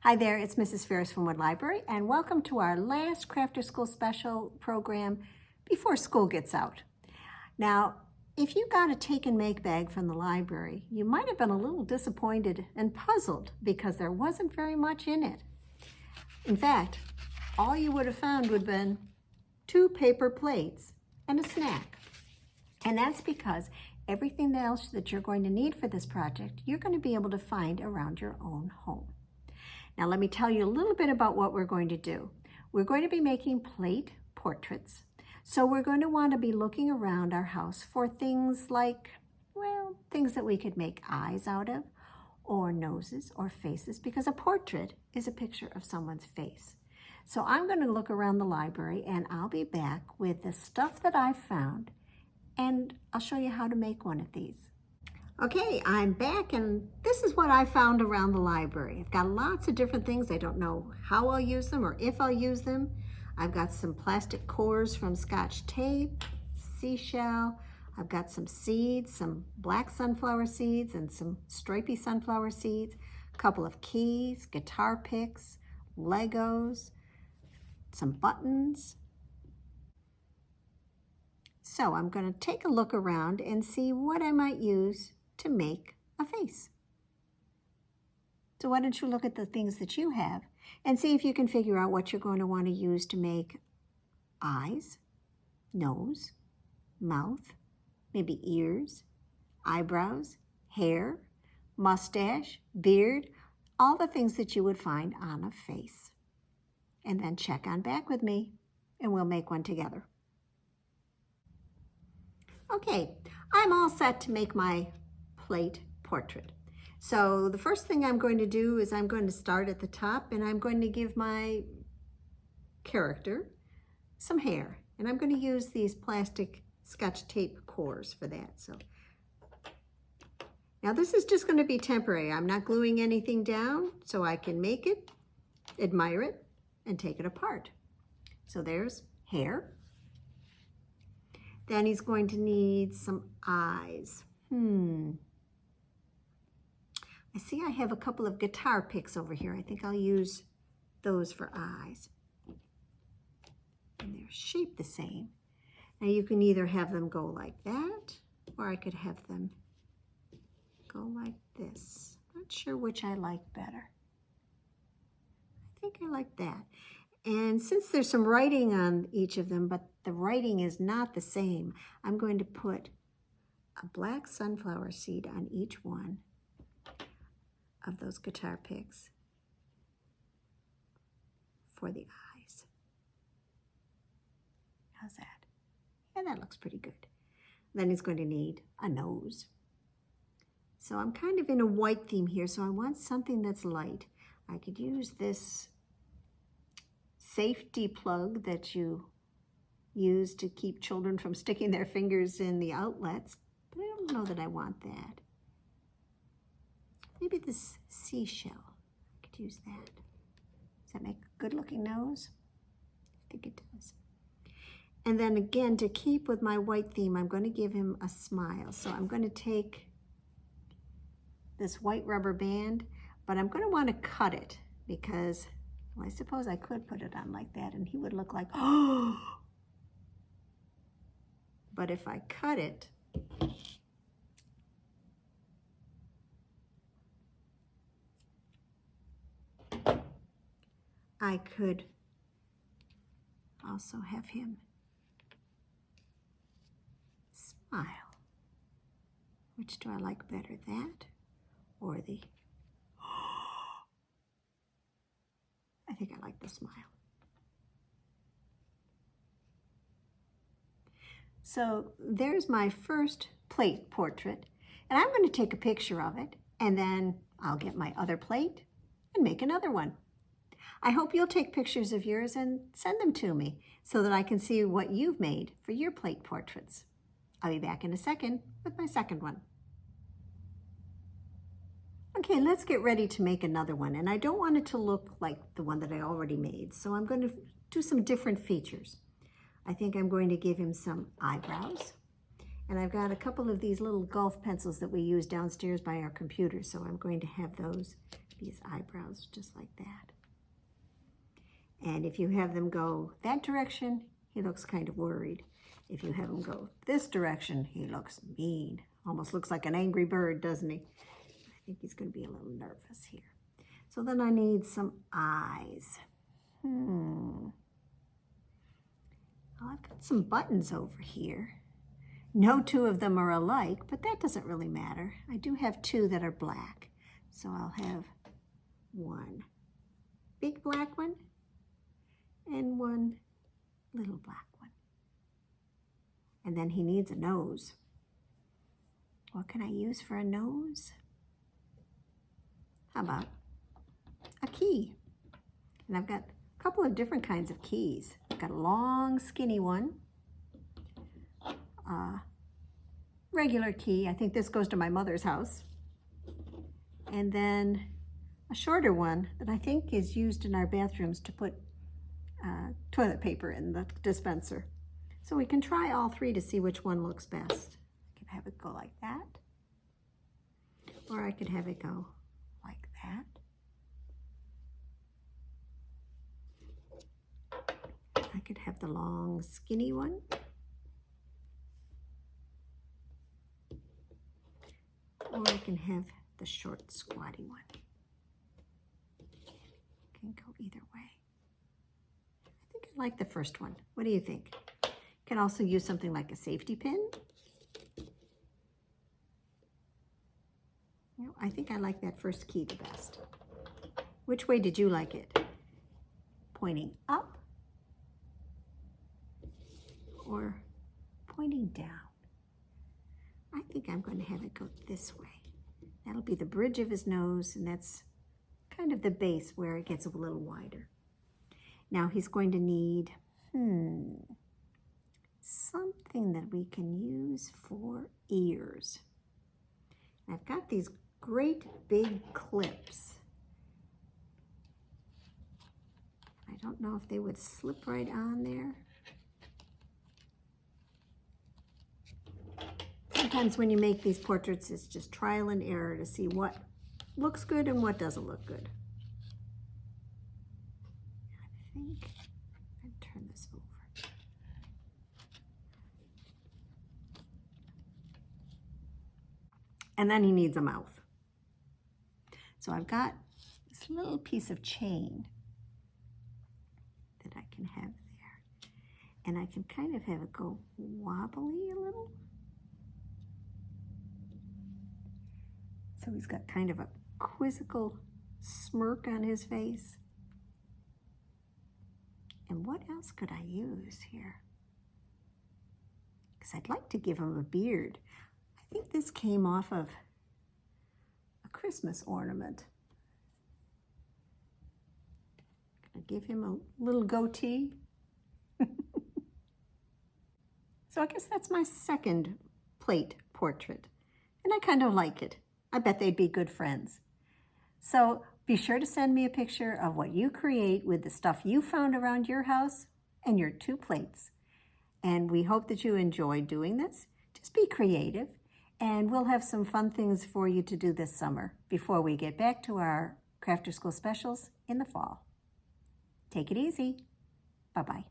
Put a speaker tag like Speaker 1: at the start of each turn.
Speaker 1: Hi there, it's Mrs. Ferris from Wood Library, and welcome to our last Crafter School Special program before school gets out. Now, if you got a take and make bag from the library, you might have been a little disappointed and puzzled because there wasn't very much in it. In fact, all you would have found would have been 2 paper plates and a snack. And that's because everything else that you're going to need for this project, you're going to be able to find around your own home. Now let me tell you a little bit about what we're going to do. We're going to be making plate portraits. So we're going to want to be looking around our house for things like, well, things that we could make eyes out of, or noses or faces, because a portrait is a picture of someone's face. So I'm going to look around the library and I'll be back with the stuff that I found, and I'll show you how to make one of these. Okay, I'm back and this is what I found around the library. I've got lots of different things. I don't know how I'll use them or if I'll use them. I've got some plastic cores from Scotch tape, seashell. I've got some seeds, some black sunflower seeds and some stripy sunflower seeds, a couple of keys, guitar picks, Legos, some buttons. So I'm going to take a look around and see what I might use to make a face. So why don't you look at the things that you have and see if you can figure out what you're going to want to use to make eyes, nose, mouth, maybe ears, eyebrows, hair, mustache, beard, all the things that you would find on a face. And then check on back with me and we'll make one together. Okay, I'm all set to make my plate portrait. So the first thing I'm going to do is I'm going to start at the top and I'm going to give my character some hair. And I'm going to use these plastic Scotch tape cores for that. So now this is just going to be temporary. I'm not gluing anything down so I can make it, admire it, and take it apart. So there's hair. Then he's going to need some eyes. I see I have a couple of guitar picks over here. I think I'll use those for eyes. And they're shaped the same. Now you can either have them go like that, or I could have them go like this. Not sure which I like better. I think I like that. And since there's some writing on each of them, but the writing is not the same, I'm going to put a black sunflower seed on each one of those guitar picks for the eyes. How's that? Yeah, that looks pretty good. Then he's going to need a nose. So I'm kind of in a white theme here, so I want something that's light. I could use this safety plug that you use to keep children from sticking their fingers in the outlets, but I don't know that I want that. Maybe this seashell, I could use that. Does that make a good looking nose? I think it does. And then again, to keep with my white theme, I'm going to give him a smile. So I'm going to take this white rubber band, but I'm going to want to cut it because, well, I suppose I could put it on like that and he would look like, oh! But if I cut it, I could also have him smile. Which do I like better, that or the, I think I like the smile. So there's my first plate portrait, and I'm going to take a picture of it, and then I'll get my other plate and make another one. I hope you'll take pictures of yours and send them to me so that I can see what you've made for your plate portraits. I'll be back in a second with my second one. Okay, let's get ready to make another one, and I don't want it to look like the one that I already made, so I'm going to do some different features. I think I'm going to give him some eyebrows, and I've got a couple of these little golf pencils that we use downstairs by our computer, so I'm going to have those Maybe his eyebrows, just like that. And if you have them go that direction, he looks kind of worried. If you have him go this direction, he looks mean. Almost looks like an angry bird, doesn't he? I think he's going to be a little nervous here. So then I need some eyes. Well, I've got some buttons over here. No two of them are alike, but that doesn't really matter. I do have two that are black. So I'll have one big black one and one little black one. And then he needs a nose. What can I use for a nose? How about a key? And I've got a couple of different kinds of keys. I've got a long, skinny one, regular key. I think this goes to my mother's house. And then a shorter one that I think is used in our bathrooms to put toilet paper in the dispenser. So we can try all three to see which one looks best. I could have it go like that, or I could have it go like that. I could have the long, skinny one. Or I can have the short, squatty one. Can go either way. I think I like the first one. What do you think? Can also use something like a safety pin. No, I think I like that first key the best. Which way did you like it? Pointing up or pointing down? I think I'm going to have it go this way. That'll be the bridge of his nose, and that's kind of the base where it gets a little wider. Now he's going to need, something that we can use for ears. I've got these great big clips. I don't know if they would slip right on there. Sometimes when you make these portraits, it's just trial and error to see what looks good and what doesn't look good. I think I'd turn this over. And then he needs a mouth. So I've got this little piece of chain that I can have there. And I can kind of have it go wobbly a little. So he's got kind of a quizzical smirk on his face. And what else could I use here? Because I'd like to give him a beard. I think this came off of a Christmas ornament. Can I give him a little goatee? So I guess that's my second plate portrait. And I kind of like it. I bet they'd be good friends. So be sure to send me a picture of what you create with the stuff you found around your house and your two plates. And we hope that you enjoy doing this. Just be creative, and we'll have some fun things for you to do this summer before we get back to our Crafter School specials in the fall. Take it easy. Bye-bye.